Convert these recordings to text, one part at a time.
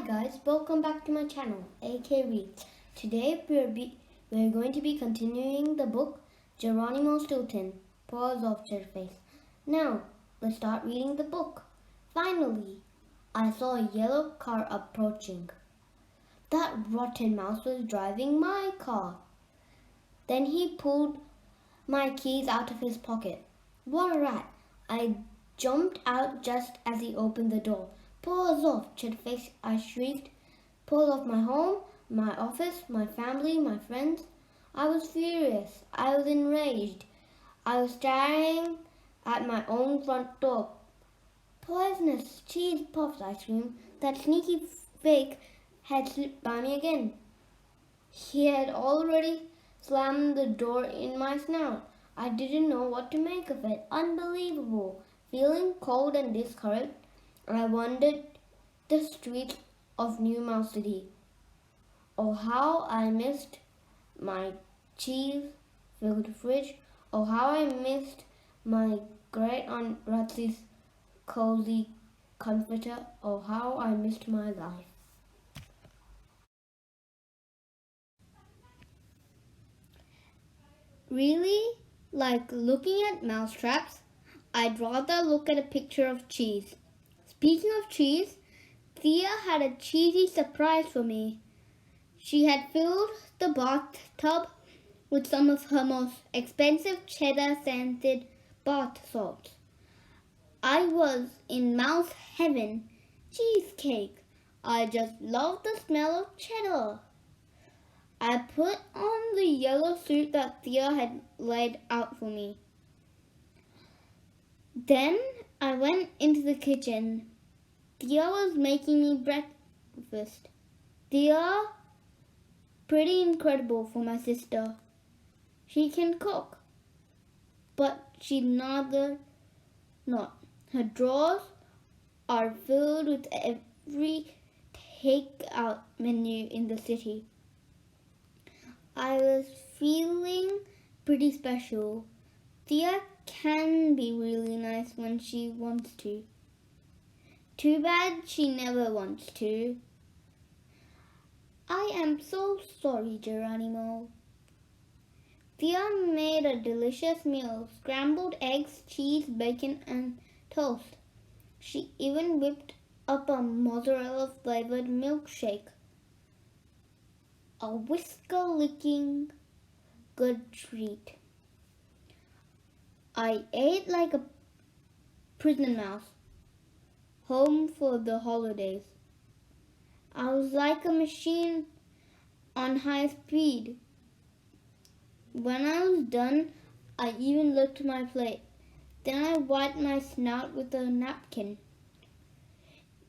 guys, welcome back to my channel, AK Reads. Today we're going to be continuing the book Geronimo Stilton, Paws of Cheddar. Now, let's start reading the book. Finally, I saw a yellow car approaching. That rotten mouse was driving my car. Then he pulled my keys out of his pocket. What a rat! I jumped out just as he opened the door. Paws off, Cheddar, I shrieked. Paws off my home, my office, my family, my friends. I was furious. I was enraged. I was staring at my own front door. Poisonous cheese puffs, I screamed. That sneaky fake had slipped by me again. He had already slammed the door in my snout. I didn't know what to make of it. Unbelievable. Feeling cold and discouraged, I wandered the streets of New Mouse City. Oh, how I missed my cheese-filled fridge. Oh, how I missed my great Aunt Ratsy's cozy comforter. Oh, how I missed my life. Really? Like looking at mousetraps? I'd rather look at a picture of cheese. Speaking of cheese, Thea had a cheesy surprise for me. She had filled the bathtub with some of her most expensive cheddar-scented bath salts. I was in mouse heaven. Cheesecake. I just loved the smell of cheddar. I put on the yellow suit that Thea had laid out for me. Then I went into the kitchen. Thea was making me breakfast. Thea, pretty incredible for my sister. She can cook, but she's not. Her drawers are filled with every take-out menu in the city. I was feeling pretty special. Thea can be really nice when she wants to. Too bad she never wants to. I am so sorry, Geronimo. Thea made a delicious meal, scrambled eggs, cheese, bacon, and toast. She even whipped up a mozzarella-flavored milkshake. A whisker-licking good treat. I ate like a prison mouse, home for the holidays. I was like a machine on high speed. When I was done, I even licked my plate. Then I wiped my snout with a napkin.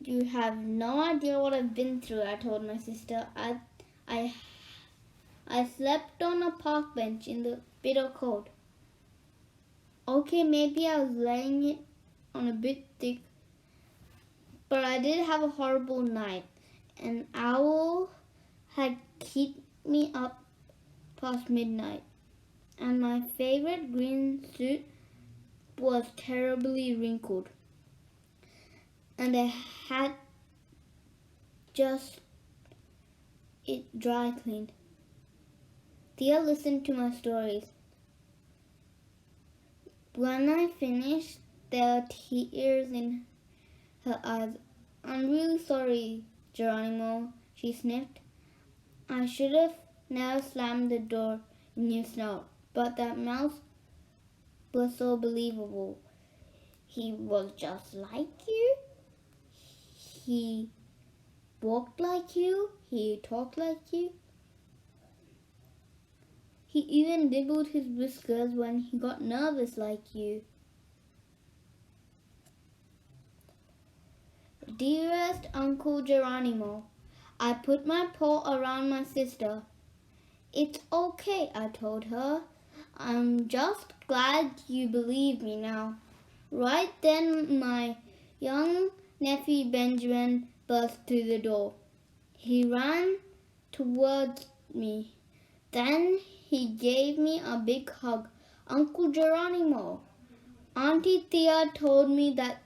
You have no idea what I've been through, I told my sister. I slept on a park bench in the bitter cold. Okay, maybe I was laying it on a bit thick, but I did have a horrible night. An owl had kept me up past midnight, and my favorite green suit was terribly wrinkled, and I had just it dry cleaned. Thea listened to my stories. When I finished, there were tears in her eyes. I'm really sorry, Geronimo, she sniffed. I should have never slammed the door in your snout, but that mouse was so believable. He was just like you. He walked like you. He talked like you. He even wiggled his whiskers when he got nervous like you. Dearest Uncle Geronimo, I put my paw around my sister. It's okay, I told her. I'm just glad you believe me now. Right then, my young nephew Benjamin burst through the door. He ran towards me. Then he gave me a big hug. Uncle Geronimo, Auntie Thea told me that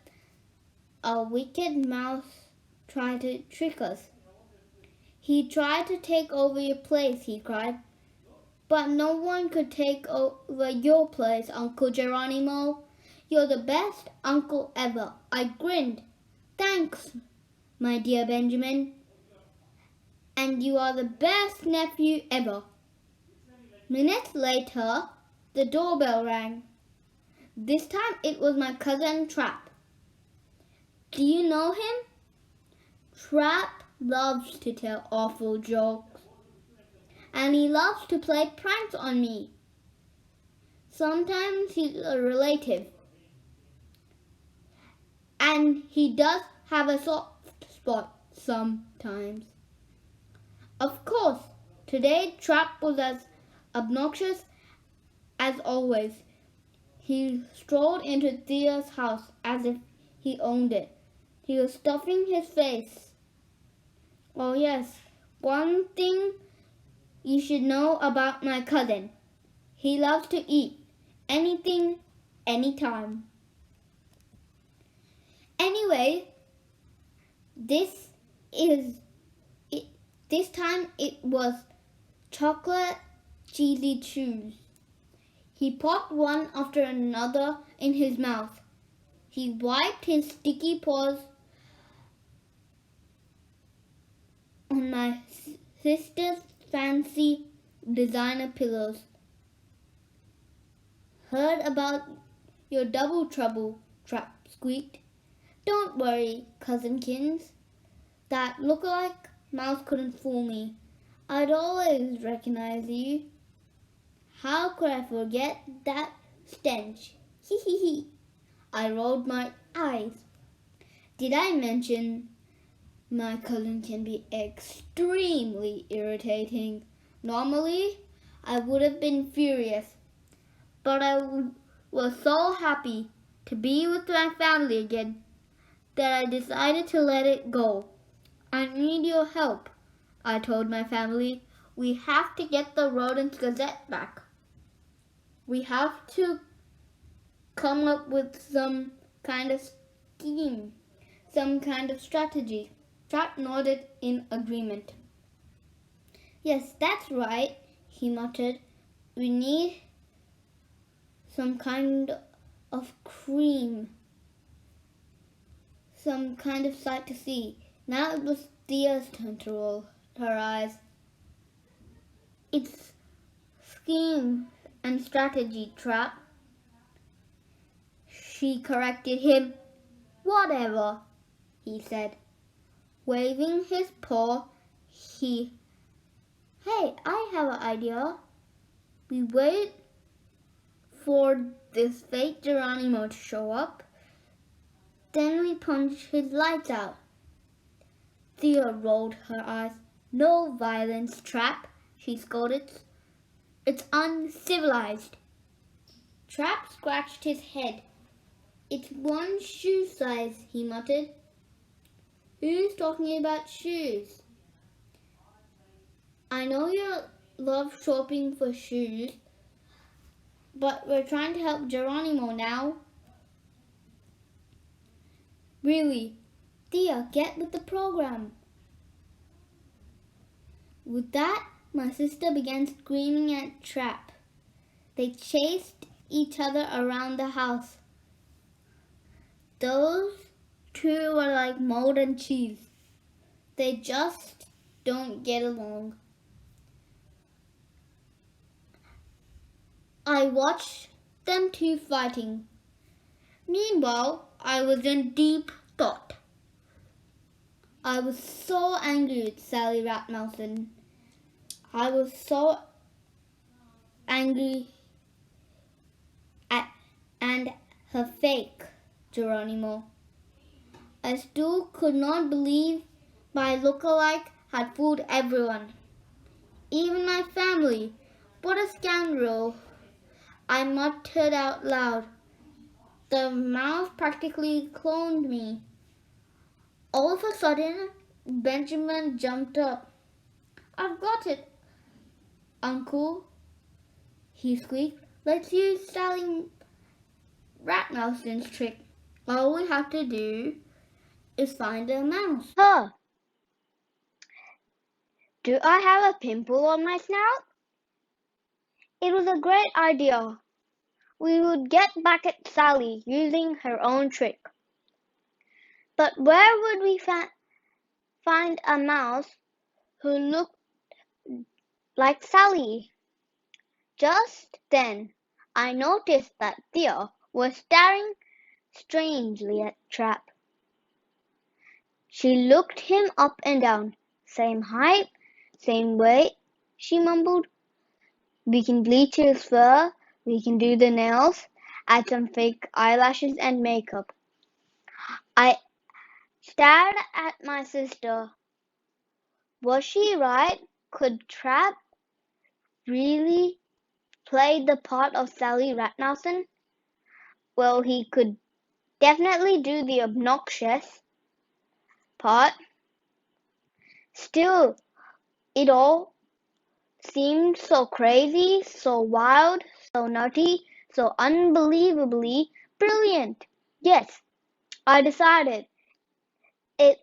a wicked mouse tried to trick us. He tried to take over your place, he cried. But no one could take over your place, Uncle Geronimo. You're the best uncle ever. I grinned. Thanks, my dear Benjamin. And you are the best nephew ever. Minutes later, the doorbell rang. This time it was my cousin Trap. Do you know him? Trap loves to tell awful jokes. And he loves to play pranks on me. Sometimes he's a relative. And he does have a soft spot sometimes. Of course, today Trap was as obnoxious as always. He strolled into Thea's house as if he owned it. He was stuffing his face. Oh yes, one thing you should know about my cousin. He loves to eat anything, anytime. Anyway, this time it was chocolate cheesy chews. He popped one after another in his mouth. He wiped his sticky paws on my sister's fancy designer pillows. Heard about your double trouble, Trap squeaked. Don't worry, Cousinkins. That look-alike mouse couldn't fool me. I'd always recognize you. How could I forget that stench? Hee hee hee. I rolled my eyes. Did I mention my cousin can be extremely irritating? Normally, I would have been furious, but I was so happy to be with my family again that I decided to let it go. I need your help, I told my family. We have to get the Rodents Gazette back. We have to come up with some kind of scheme, some kind of strategy. Trap nodded in agreement. Yes, that's right, he muttered. We need some kind of cream, some kind of sight to see. Now it was Thea's turn to roll her eyes. It's scheme and strategy, Trap. She corrected him. Whatever, he said. Waving his paw, Hey, I have an idea. We wait for this fake Geronimo to show up. Then we punch his lights out. Thea rolled her eyes. No violence, Trap, she scolded. It's uncivilized. Trap scratched his head. It's one shoe size, he muttered. Who's talking about shoes? I know you love shopping for shoes, but we're trying to help Geronimo now. Really? Thea, get with the program. With that, my sister began screaming at Trap. They chased each other around the house. Those two were like mold and cheese. They just don't get along. I watched them two fighting. Meanwhile, I was in deep thought. I was so angry with Sally Ratmousin. I was so angry at and her fake Geronimo. I still could not believe my look-alike had fooled everyone, even my family. What a scoundrel! I muttered out loud. The mouse practically cloned me. All of a sudden, Benjamin jumped up. I've got it, Uncle, he squeaked. Let's use Sally Ratmousin's trick. All we have to do is find a mouse. Huh. Do I have a pimple on my snout? It was a great idea. We would get back at Sally using her own trick. But where would we find a mouse who looked like Sally? Just then, I noticed that Thea was staring strangely at Trap. She looked him up and down. Same height, same weight, she mumbled. We can bleach his fur, we can do the nails, add some fake eyelashes and makeup. I stared at my sister. Was she right? Could Trap really play the part of Sally Ratnausen? Well, he could definitely do the obnoxious part. Still, it all seemed so crazy, so wild, so nutty, so unbelievably brilliant. Yes, I decided it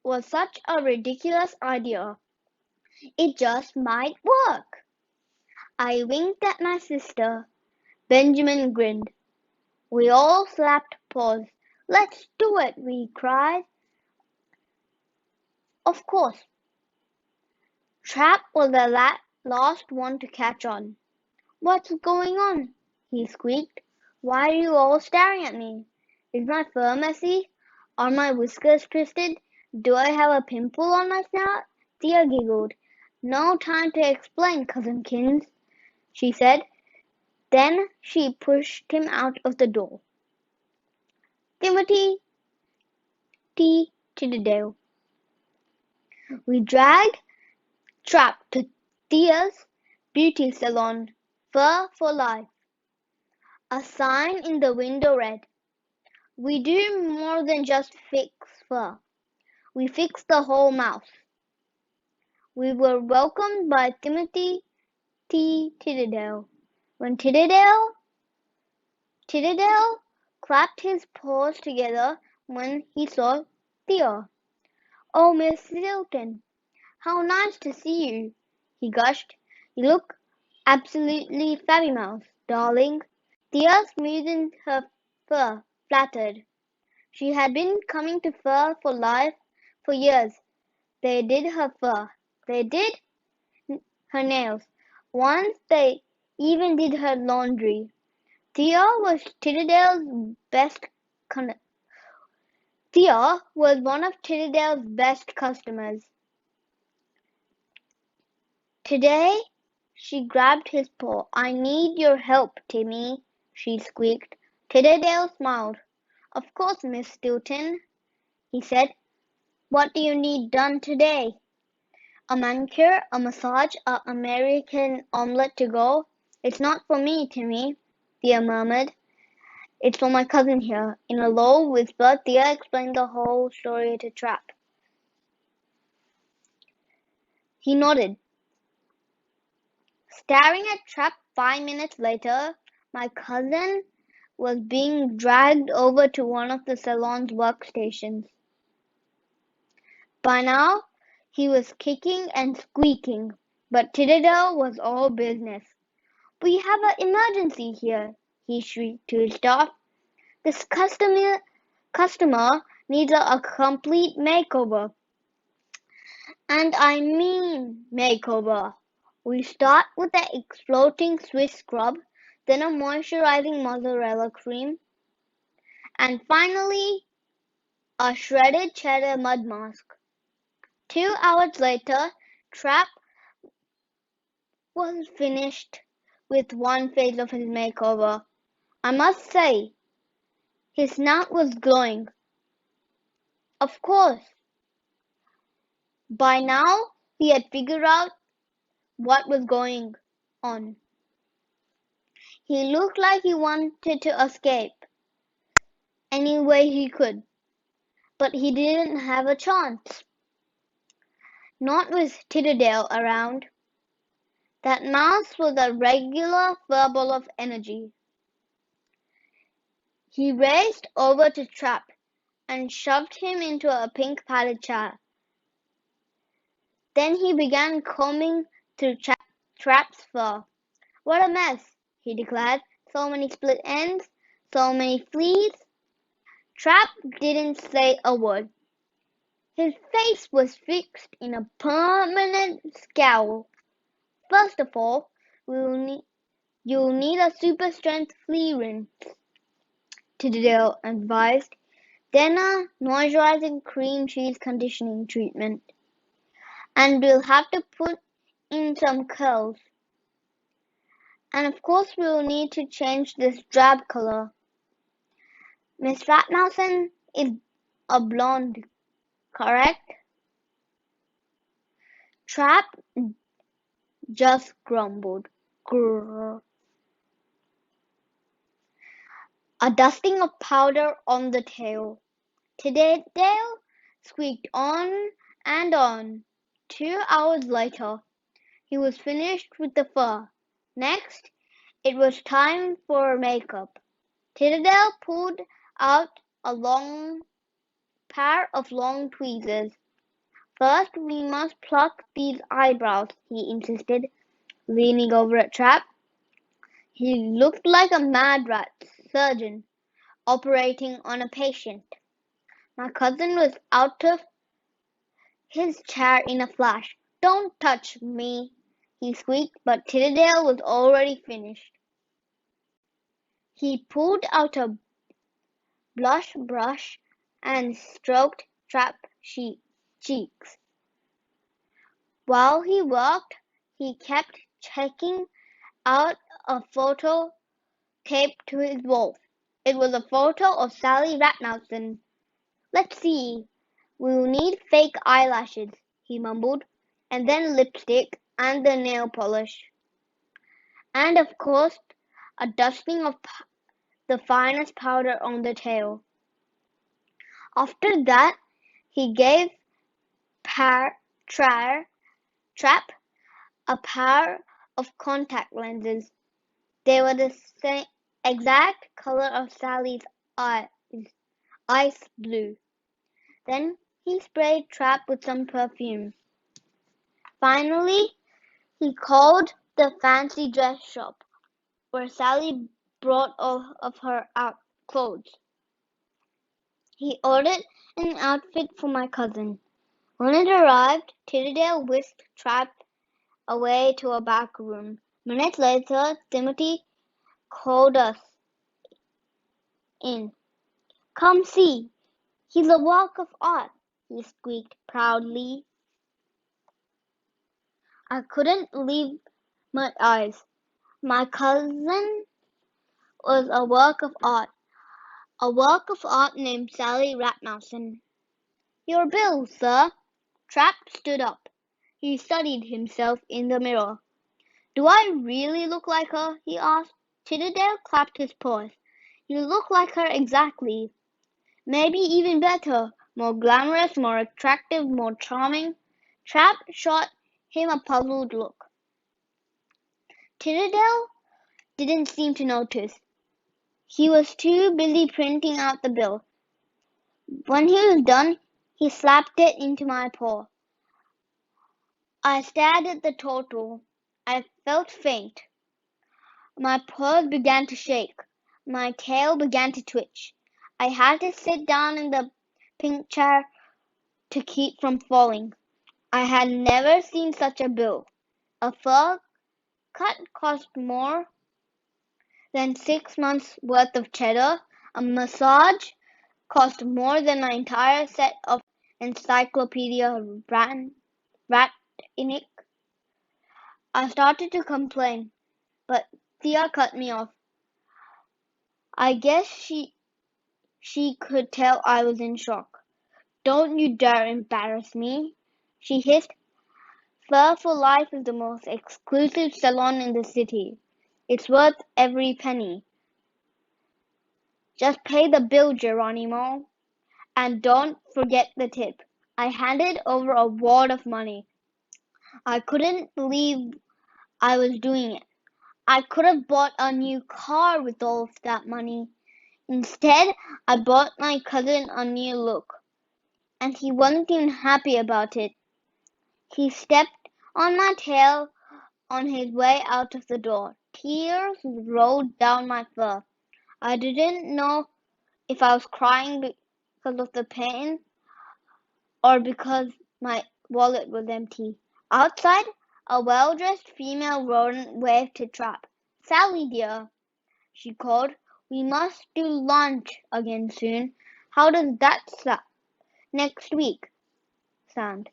was such a ridiculous idea. It just might work. I winked at my sister. Benjamin grinned. We all slapped paws. Let's do it, we cried. Of course. Trap was the last one to catch on. What's going on? He squeaked. Why are you all staring at me? Is my fur messy? Are my whiskers twisted? Do I have a pimple on my snout? Thea giggled. No time to explain, Cousin Kins, she said. Then she pushed him out of the door. Timothy T. Tidderdale. We dragged Trap to Thea's beauty salon. Fur for life. A sign in the window read, We do more than just fix fur. We fix the whole mouse. We were welcomed by Timothy T. Tidderdale. When Tidderdale clapped his paws together when he saw Thea. Oh, Miss Stilton, how nice to see you, he gushed. You look absolutely fabulous, darling. Thea smoothed her fur, flattered. She had been coming to Fur for Life for years. They did her fur. They did her nails. Once they even did her laundry. Thea was Thea was one of Tidderdale's best customers. Today, she grabbed his paw. I need your help, Timmy, she squeaked. Tidderdale smiled. Of course, Miss Stilton, he said. What do you need done today? A manicure, a massage, a American omelette to go? It's not for me, Timmy, Thea murmured. It's for my cousin here. In a low whisper, Thea explained the whole story to Trap. He nodded. Staring at Trap 5 minutes later, my cousin was being dragged over to one of the salon's workstations. By now, he was kicking and squeaking, but Tidderdale was all business. We have an emergency here, he shrieked to his staff. This customer needs a complete makeover. And I mean makeover. We start with the exploding Swiss scrub, then a moisturizing mozzarella cream, and finally a shredded cheddar mud mask. 2 hours later, Trap was finished with one phase of his makeover. I must say, his snout was glowing. Of course, by now he had figured out what was going on. He looked like he wanted to escape any way he could, but he didn't have a chance. Not with Tidderdale around. That mouse was a regular furball of energy. He raced over to Trap and shoved him into a pink padded chair. Then he began combing through Trap's fur. "What a mess!" he declared. "So many split ends, so many fleas." Trap didn't say a word. His face was fixed in a permanent scowl. "First of all, you'll need a super-strength flea rinse," Tiddledale advised. "Then a moisturizing cream cheese conditioning treatment. And we'll have to put in some curls. And of course we'll need to change this drab color. Miss Ratnausen is a blonde, correct?" Trap just grumbled. Grrr. A dusting of powder on the tail. Tiddledale squeaked on and on. 2 hours later, he was finished with the fur. Next, it was time for makeup. Tiddledale pulled out a long pair of long tweezers. "First, we must pluck these eyebrows," he insisted, leaning over at Trap. He looked like a mad rat surgeon operating on a patient. My cousin was out of his chair in a flash. "Don't touch me," he squeaked, but Tiddledale was already finished. He pulled out a blush brush and stroked Trap's cheeks. While he worked, he kept checking out a photo taped to his wall. It was a photo of Sally Ratnausen. "Let's see, we'll need fake eyelashes," he mumbled, "and then lipstick and the nail polish. And of course a dusting of the finest powder on the tail." After that he gave Trap a pair of contact lenses. They were the same exact color of Sally's eyes, ice blue. Then he sprayed Trap with some perfume. Finally, he called the fancy dress shop, where Sally brought all of her clothes. He ordered an outfit for my cousin. When it arrived, Tiddledale whisked Trap away to a back room. Minutes later, Timothy called us in. "Come see, he's a work of art," he squeaked proudly. I couldn't believe my eyes. My cousin was a work of art named Sally Ratnausen. "Your bill, sir." Trap stood up. He studied himself in the mirror. "Do I really look like her?" he asked. Tiddledale clapped his paws. "You look like her exactly. Maybe even better. More glamorous, more attractive, more charming." Trap shot him a puzzled look. Tiddledale didn't seem to notice. He was too busy printing out the bill. When he was done, he slapped it into my paw. I stared at the total. I felt faint. My paws began to shake. My tail began to twitch. I had to sit down in the pink chair to keep from falling. I had never seen such a bill. A fur cut cost more than 6 months' worth of cheddar. A massage cost more than an entire set of Encyclopedia Britannica. I started to complain, but Thea cut me off. I guess she could tell I was in shock. "Don't you dare embarrass me," she hissed. "Fur for Life is the most exclusive salon in the city. It's worth every penny. Just pay the bill, Geronimo. And don't forget the tip." I handed over a wad of money. I couldn't believe I was doing it. I could have bought a new car with all of that money. Instead, I bought my cousin a new look, and he wasn't even happy about it. He stepped on my tail on his way out of the door. Tears rolled down my fur. I didn't know if I was crying because of the pain or because my wallet was empty. Outside, a well-dressed female rodent waved to Trap. "Sally, dear," she called, "we must do lunch again soon. How does that next week sound?"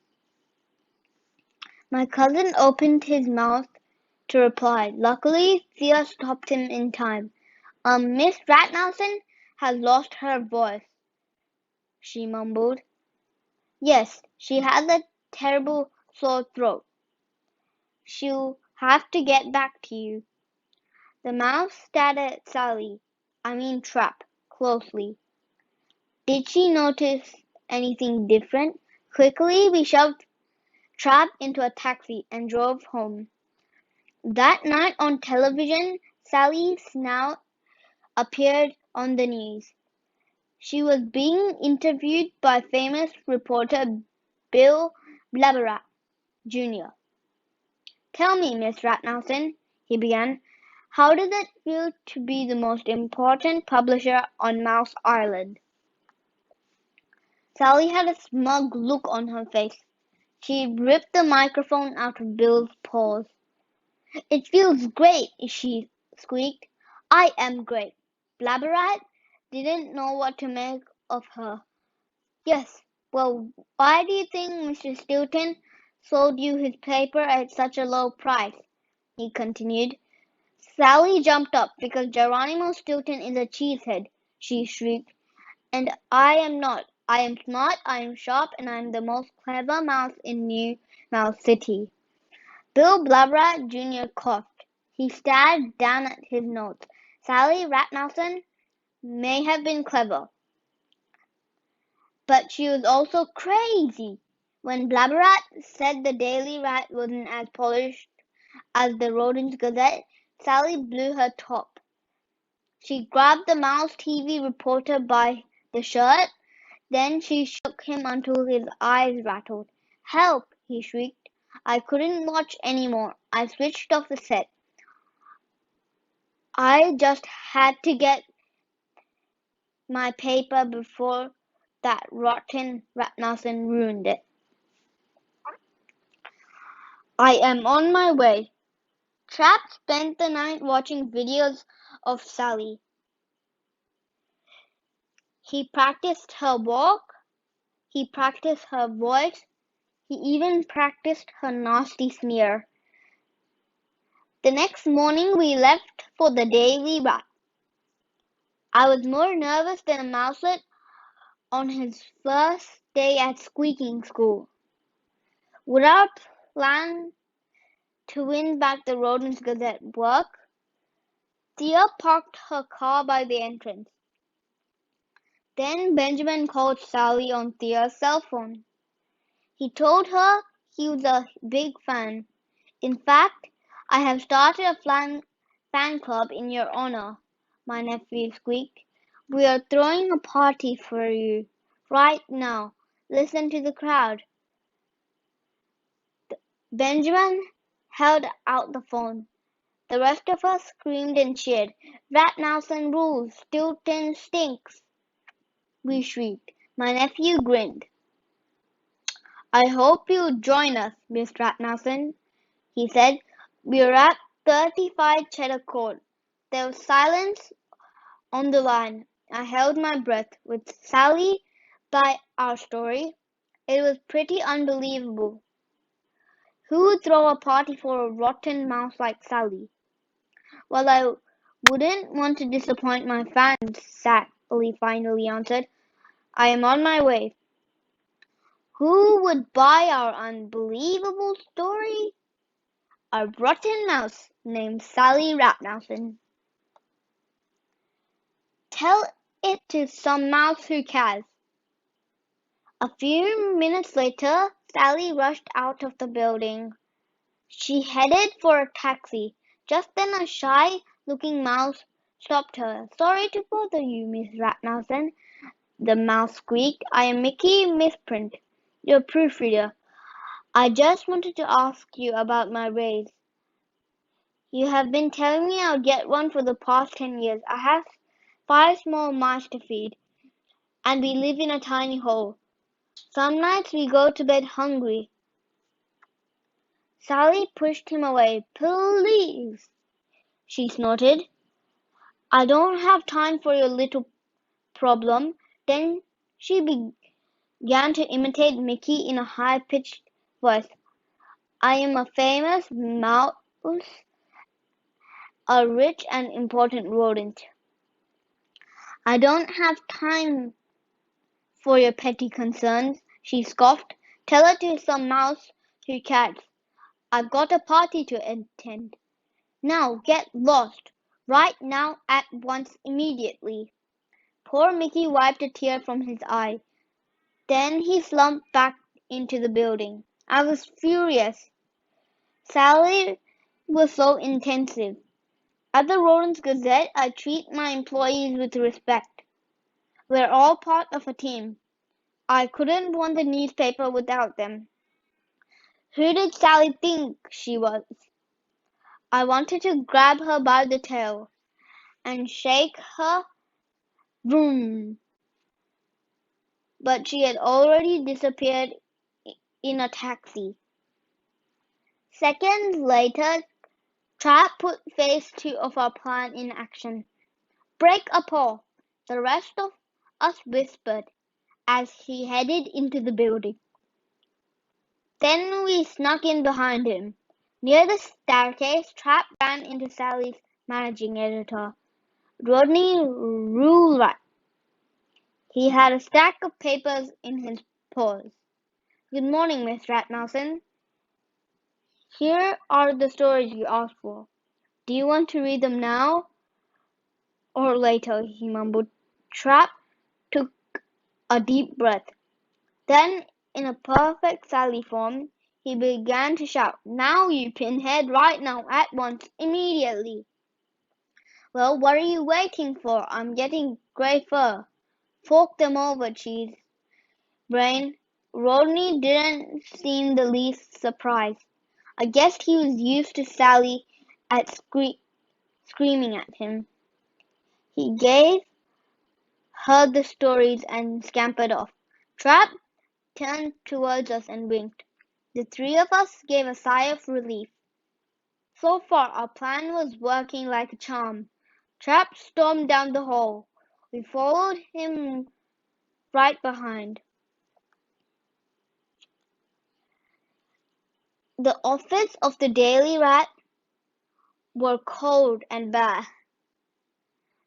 My cousin opened his mouth to reply. Luckily, Thea stopped him in time. Miss Ratnelson has lost her voice," she mumbled. "Yes, she has a terrible sore throat. She'll have to get back to you." The mouse stared at Trap, closely. Did she notice anything different? Quickly, we shoved Trap into a taxi and drove home. That night on television, Sally Snout appeared on the news. She was being interviewed by famous reporter Bill Blabberack, Jr. "Tell me, Miss Ratnelson," he began, "how does it feel to be the most important publisher on Mouse Island?" Sally had a smug look on her face. She ripped the microphone out of Bill's paws. "It feels great," she squeaked. "I am great." Blabberrat didn't know what to make of her. "Yes, well, why do you think Mr. Stilton sold you his paper at such a low price?" he continued. Sally jumped up. "Because Geronimo Stilton is a cheesehead," she shrieked. "And I am not. I am smart, I am sharp, and I am the most clever mouse in New Mouse City." Bill Blabberrat Jr. coughed. He stared down at his notes. Sally Ratnelson may have been clever, but she was also crazy. When Blabberrat said the Daily Rat wasn't as polished as the Rodents Gazette, Sally blew her top. She grabbed the Mouse TV reporter by the shirt. Then she shook him until his eyes rattled. "Help!" he shrieked. I couldn't watch anymore. I switched off the set. I just had to get my paper before that rotten Ratnason ruined it. I am on my way. Trap spent the night watching videos of Sally. He practiced her walk. He practiced her voice. He even practiced her nasty sneer. The next morning we left for the Daily Rat. I was more nervous than a mouselet on his first day at squeaking school. Would our plan to win back the Rodents Gazette work? Thea parked her car by the entrance. Then Benjamin called Sally on Thea's cell phone. He told her he was a big fan. "In fact, I have started a fan club in your honor," my nephew squeaked. "We are throwing a party for you right now. Listen to the crowd." Benjamin held out the phone. The rest of us screamed and cheered. "Ratnelson rules! Stilton stinks!" we shrieked. My nephew grinned. "I hope you'll join us, Miss Ratnelson," he said. "We are at 35 Cheddar Court." There was silence on the line. I held my breath. With Sally by our story, it was pretty unbelievable. Who would throw a party for a rotten mouse like Sally? "Well, I wouldn't want to disappoint my fans," Sally finally answered. "I am on my way." Who would buy our unbelievable story? A rotten mouse named Sally Ratnelson. Tell it to some mouse who cares. A few minutes later, Sally rushed out of the building. She headed for a taxi. Just then a shy-looking mouse stopped her. "Sorry to bother you, Miss Ratnelson," the mouse squeaked. "I am Mickey Misprint, your proofreader. I just wanted to ask you about my raise. You have been telling me I'll get one for the past 10 years. I have 5 small mice to feed, and we live in a tiny hole. Some nights we go to bed hungry. Sally pushed him away. Please, she snorted. I don't have time for your little problem. Then she began to imitate Mickey in a high-pitched voice. I am a famous mouse, a rich and important rodent. I don't have time for your petty concerns, she scoffed. Tell it to some mouse who cats. I've got a party to attend. Now get lost. Right now, at once, immediately. Poor Mickey wiped a tear from his eye. Then he slumped back into the building. I was furious. Salary was so intensive. At the Rodents Gazette, I treat my employees with respect. We're all part of a team. I couldn't run the newspaper without them. Who did Sally think she was? I wanted to grab her by the tail and shake her, vroom, but she had already disappeared in a taxi. Seconds later, Trap put phase 2 of our plan in action. Break a paw, the rest of us whispered as he headed into the building. Then we snuck in behind him. Near the staircase, Trap ran into Sally's managing editor, Rodney Rulewright. He had a stack of papers in his paws. Good morning, Miss Ratmousin. Here are the stories you asked for. Do you want to read them now or later? He mumbled. Trap took a deep breath. Then, in a perfect Sally form, he began to shout, Now, you pinhead, right now, at once, immediately. Well, what are you waiting for? I'm getting grey fur. Fork them over, cheese brain. Rodney didn't seem the least surprised. I guess he was used to Sally at screaming at him. He gave her the stories and scampered off. Trap turned towards us and winked. The three of us gave a sigh of relief. So far, our plan was working like a charm. Trap stormed down the hall. We followed him right behind. The office of the Daily Rat were cold and bare.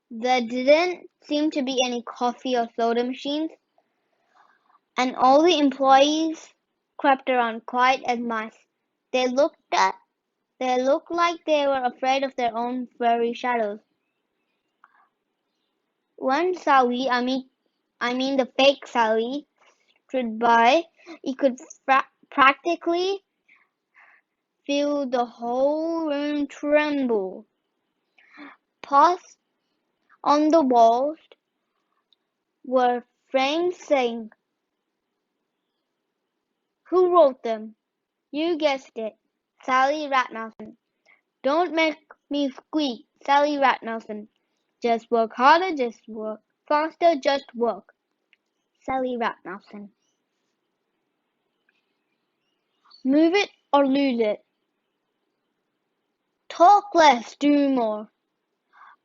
There didn't seem to be any coffee or soda machines, and all the employees crept around quiet as mice. They looked like they were afraid of their own furry shadows. When Sally, I mean the fake Sally, stood by, you could practically feel the whole room tremble. Paws on the walls were frames saying, Who wrote them? You guessed it, Sally Ratmousin. Don't make me squeak, Sally Ratmousin. Just work harder, just work faster, just work. Sally Ratmousin. Move it or lose it. Talk less, do more.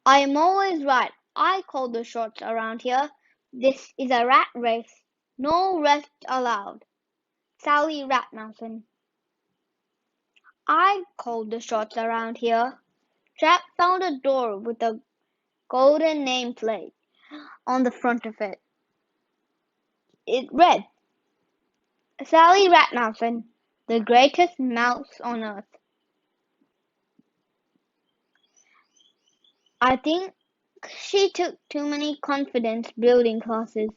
I am always right. I call the shots around here. This is a rat race. No rest allowed. Sally Ratmousin. I called the shots around here. Trap found a door with a golden nameplate on the front of it. It read, Sally Ratmousin, the greatest mouse on earth. I think she took too many confidence building classes,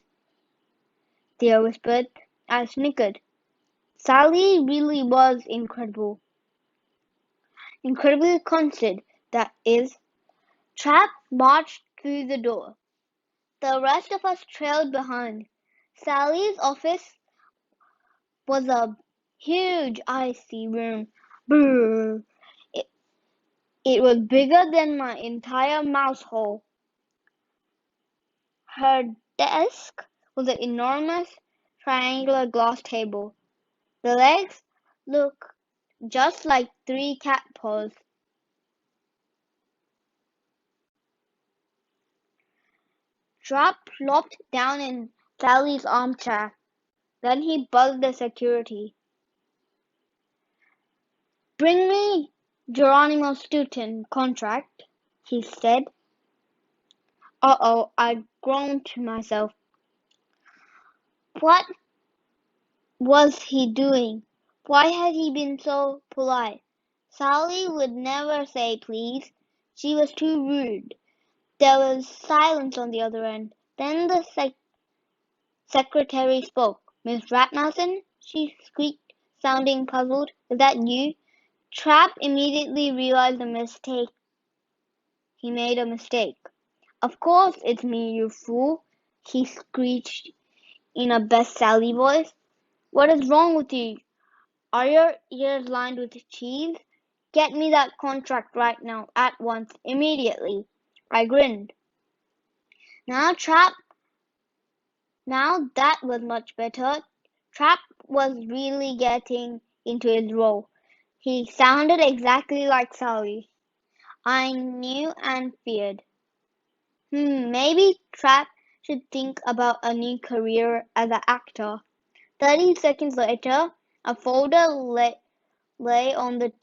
Theo whispered. I snickered. Sally really was incredible. Incredibly conceited, that is. Trap marched through the door. The rest of us trailed behind. Sally's office was a huge icy room. Brrr. It was bigger than my entire mouse hole. Her desk was an enormous triangular glass table. The legs looked just like 3 cat paws. Trap plopped down in Sally's armchair. Then he buzzed the security. "Bring me Geronimo Stilton contract," he said. Uh-oh, I groaned to myself. What was he doing? Why had he been so polite? Sally would never say please. She was too rude. There was silence on the other end. Then the secretary spoke. "Miss Ratmousin?" she squeaked, sounding puzzled. "Is that you?" Trap immediately realized he made a mistake. "Of course it's me, you fool," he screeched in a best Sally voice. "What is wrong with you? Are your ears lined with cheese? Get me that contract right now, at once, immediately." I grinned. Now that was much better. Trap was really getting into his role. He sounded exactly like Sally. I knew and feared. Maybe Trap should think about a new career as an actor. 30 seconds later, a folder lay on the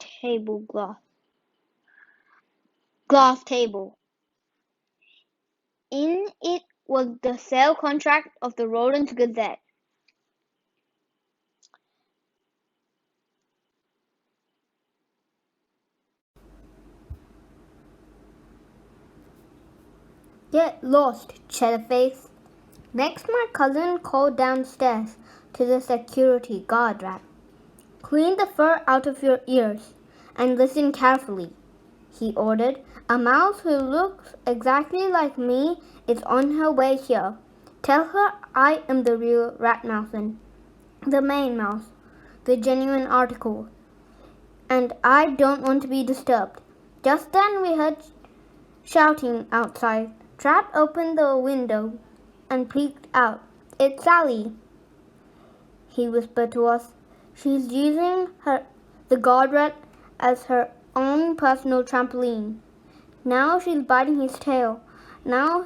glass table. In it was the sale contract of the Rodents Gazette. Get lost, Cheddarface. Next, my cousin called downstairs to the security guard rat. "Clean the fur out of your ears and listen carefully," he ordered. "A mouse who looks exactly like me is on her way here. Tell her I am the real Ratmousin, the main mouse, the genuine article, and I don't want to be disturbed." Just then we heard shouting outside. Trap opened the window and peeked out. "It's Sally," he whispered to us. "She's using the guard rat as her own personal trampoline. Now she's biting his tail. Now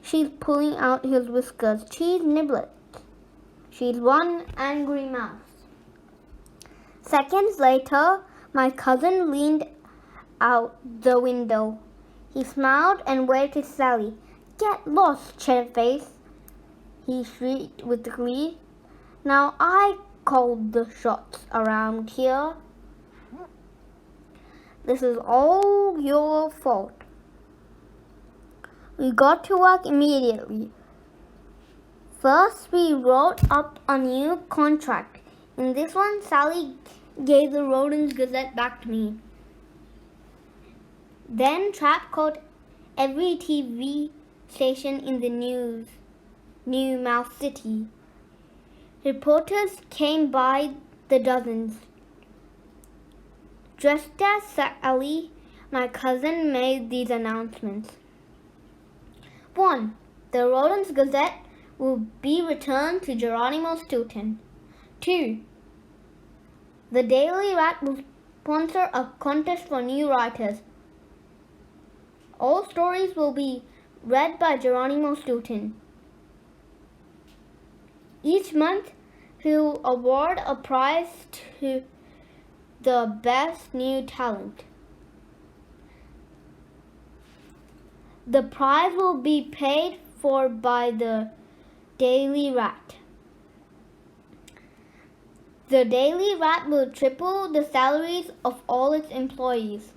she's pulling out his whiskers. She's niblets. She's one angry mouse." Seconds later, my cousin leaned out the window. He smiled and waved to Sally. "Get lost, Cheddarface," he shrieked with glee. "Now I called the shots around here. This is all your fault." We got to work immediately. First, we wrote up a new contract. In this one, Sally gave the Rodents Gazette back to me. Then Trap called every TV station in the New Mouse City. Reporters came by the dozens. Dressed as Sally, my cousin made these announcements. 1. The Rodents Gazette will be returned to Geronimo Stilton. 2. The Daily Rat will sponsor a contest for new writers. All stories will be read by Geronimo Stilton. Each month, he'll award a prize to the best new talent. The prize will be paid for by the Daily Rat. The Daily Rat will triple the salaries of all its employees.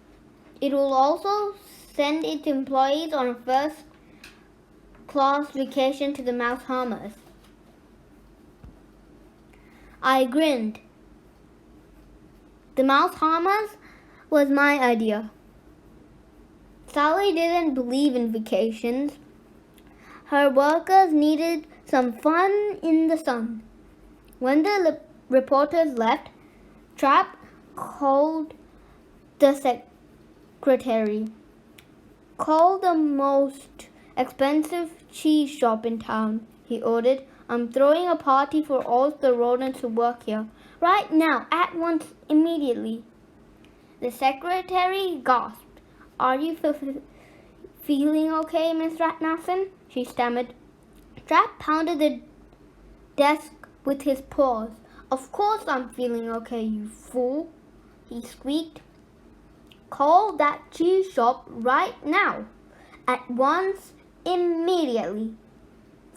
It will also send its employees on a first-class vacation to the Mouse Hammers. I grinned. The Mouse Hammers was my idea. Sally didn't believe in vacations. Her workers needed some fun in the sun. When the reporters left, Trap called the secretary. Call the most expensive cheese shop in town, he ordered. I'm throwing a party for all the rodents who work here. Right now, at once, immediately. The secretary gasped. Are you feeling okay, Miss Ratnason? She stammered. Trap pounded the desk with his paws. Of course I'm feeling okay, you fool, he squeaked. Call that cheese shop right now. At once, immediately.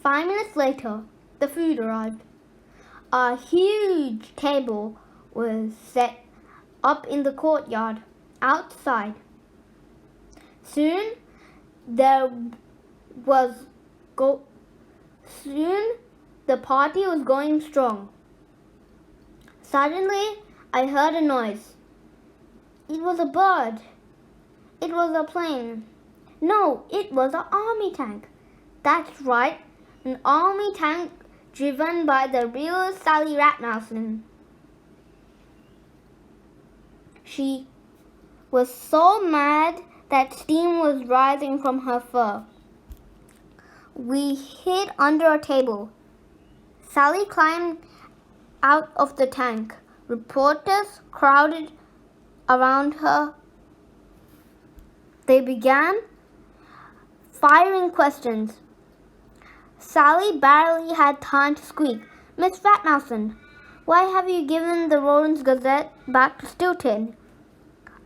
5 minutes later, the food arrived. A huge table was set up in the courtyard outside. Soon the party was going strong. Suddenly, I heard a noise. It was a bird. It was a plane. No, it was an army tank. That's right, an army tank driven by the real Sally Ratnason. She was so mad that steam was rising from her fur. We hid under a table. Sally climbed out of the tank. Reporters crowded around her. They began firing questions. Sally barely had time to squeak. Miss Ratnason, why have you given the Rodents Gazette back to Stilton?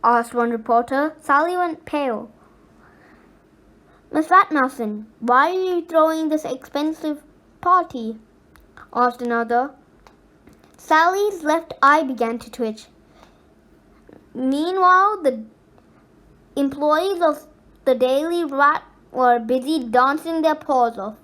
Asked one reporter. Sally went pale. Miss Ratnason, why are you throwing this expensive party? Asked another. Sally's left eye began to twitch. Meanwhile, the employees of the Daily Rat were busy dancing their paws off.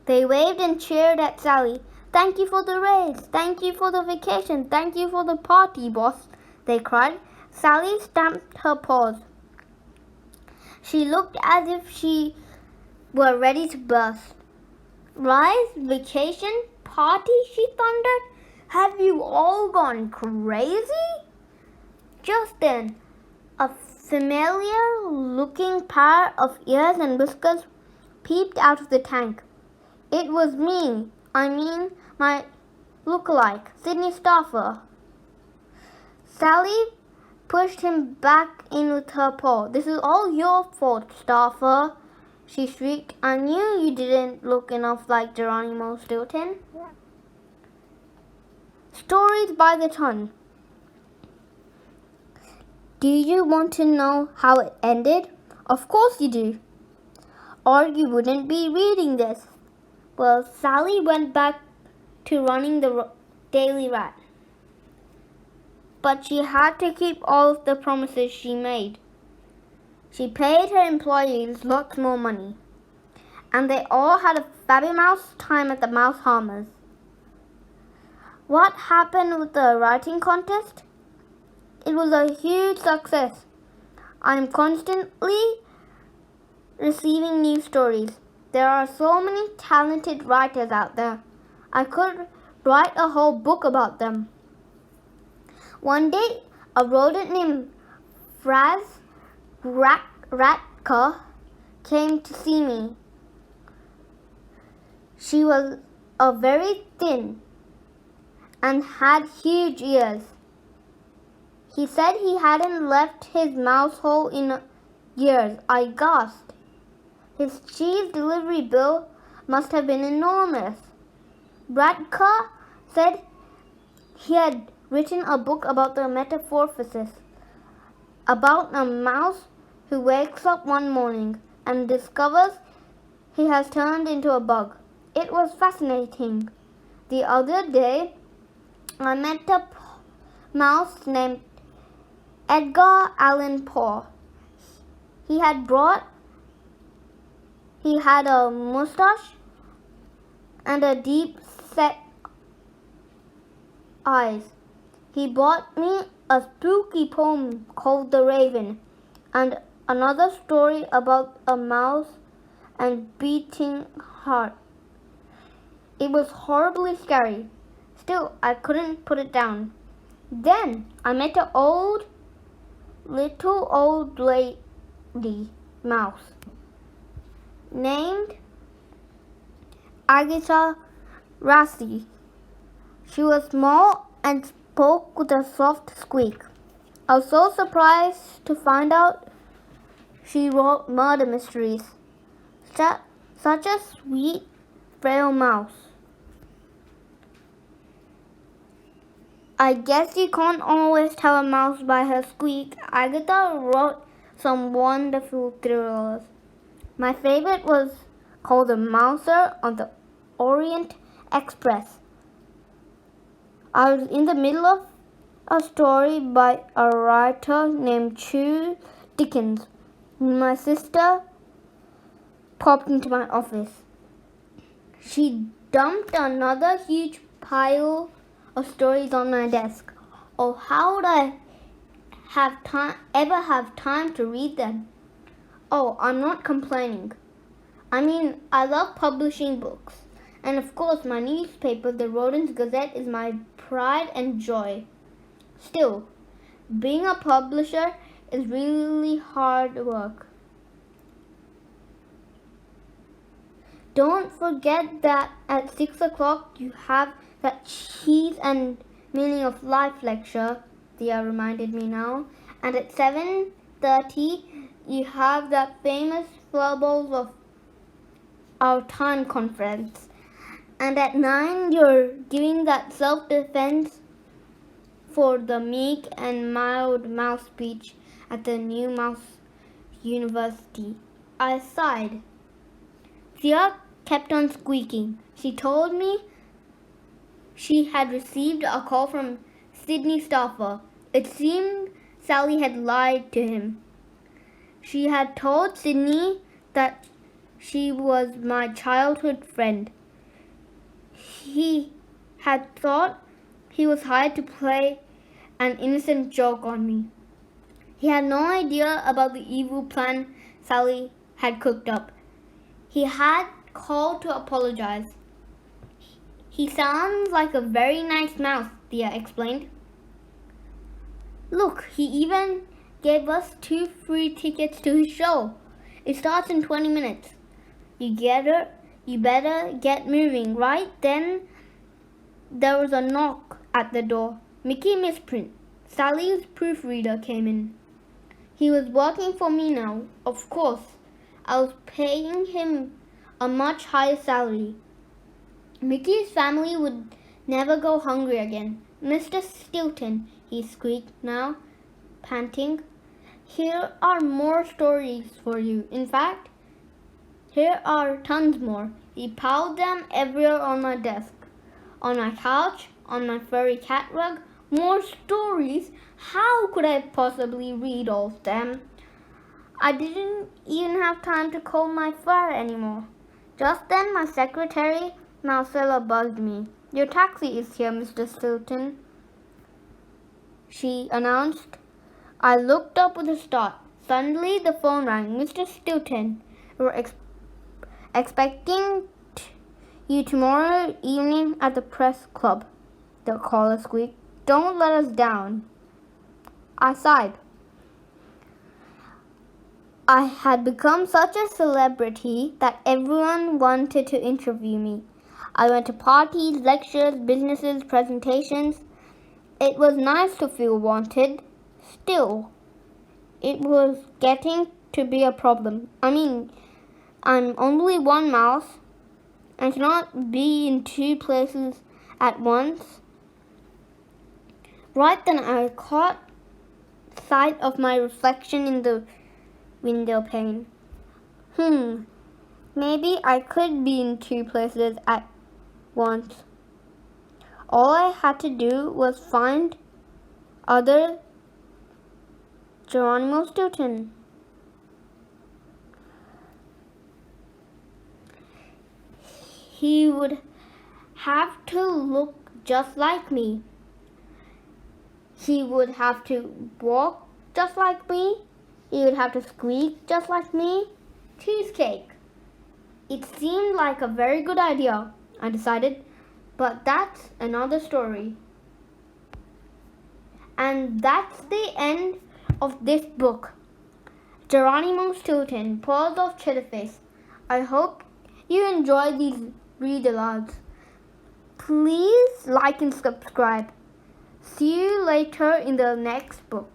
They waved and cheered at Sally. Thank you for the raise. Thank you for the vacation. Thank you for the party, boss, they cried. Sally stamped her paws. She looked as if she were ready to burst. Rise, vacation, party, she thundered. Have you all gone crazy? Just then, a familiar-looking pair of ears and whiskers peeped out of the tank. It was me, my look-alike, Sydney Stauffer. Sally pushed him back in with her paw. This is all your fault, Stauffer, she shrieked. I knew you didn't look enough like Geronimo Stilton. Stories by the ton. Do you want to know how it ended? Of course you do. Or you wouldn't be reading this. Well, Sally went back to running the Daily Rat. But she had to keep all of the promises she made. She paid her employees lots more money. And they all had a fabulous time at the Mouse Harmers. What happened with the writing contest? It was a huge success. I am constantly receiving new stories. There are so many talented writers out there. I could write a whole book about them. One day, a rodent named Fraz Ratka came to see me. She was very thin and had huge ears. He said he hadn't left his mouse hole in years. I gasped. His cheese delivery bill must have been enormous. Ratka said he had written a book about the metamorphosis, about a mouse who wakes up one morning and discovers he has turned into a bug. It was fascinating. The other day, I met a mouse named Edgar Allan Poe. He had a mustache and a deep-set eyes. He brought me a spooky poem called The Raven and another story about a mouse and beating heart. It was horribly scary. Still, I couldn't put it down. Then I met an little old lady mouse named Agatha Rassi. She was small and spoke with a soft squeak. I was so surprised to find out she wrote murder mysteries. Such a sweet, frail mouse. I guess you can't always tell a mouse by her squeak. Agatha wrote some wonderful thrillers. My favorite was called The Mouser on the Orient Express. I was in the middle of a story by a writer named Chu Dickens. My sister popped into my office. She dumped another huge pile of stories on my desk. Oh, how would I ever have time to read them? Oh, I'm not complaining. I mean, I love publishing books. And of course, my newspaper, the Rodents Gazette, is my pride and joy. Still, being a publisher is really hard work. Don't forget that at 6 o'clock you have that cheese and meaning of life lecture, Thea reminded me now. And at 7:30 you have that famous flowballs of our time conference. And at 9 you're giving that self-defense for the meek and mild mouse speech at the new mouse university. I sighed. Thea kept on squeaking. She told me she had received a call from Sydney Stauffer. It seemed Sally had lied to him. She had told Sydney that she was my childhood friend. He had thought he was hired to play an innocent joke on me. He had no idea about the evil plan Sally had cooked up. He had called to apologize. He sounds like a very nice mouse, Thea explained. Look, he even gave us 2 free tickets to his show. It starts in 20 minutes. You better get moving. Right then, there was a knock at the door. Mickey Misprint, Sally's proofreader, came in. He was working for me now, of course. I was paying him a much higher salary. Mickey's family would never go hungry again. Mr. Stilton, he squeaked now, panting. Here are more stories for you. In fact, here are tons more. He piled them everywhere on my desk, on my couch, on my furry cat rug. More stories? How could I possibly read all of them? I didn't even have time to comb my fur anymore. Just then my secretary, Marcella, buzzed me. Your taxi is here, Mr. Stilton, she announced. I looked up with a start. Suddenly the phone rang. Mr. Stilton, we're expecting you tomorrow evening at the press club, the caller squeaked. Don't let us down. I sighed. I had become such a celebrity that everyone wanted to interview me. I went to parties, lectures, businesses, presentations. It was nice to feel wanted. Still, it was getting to be a problem. I mean, I'm only one mouse and cannot be in 2 places at once. Right then I caught sight of my reflection in the window pane. Maybe I could be in 2 places at once. All I had to do was find other Geronimo Stilton. He would have to look just like me. He would have to walk just like me. He would have to squeak just like me. Cheesecake. It seemed like a very good idea, I decided, but that's another story. And that's the end of this book. Geronimo, Stilton, Paws of Cheddar. I hope you enjoy these read-alouds. Please like and subscribe. See you later in the next book.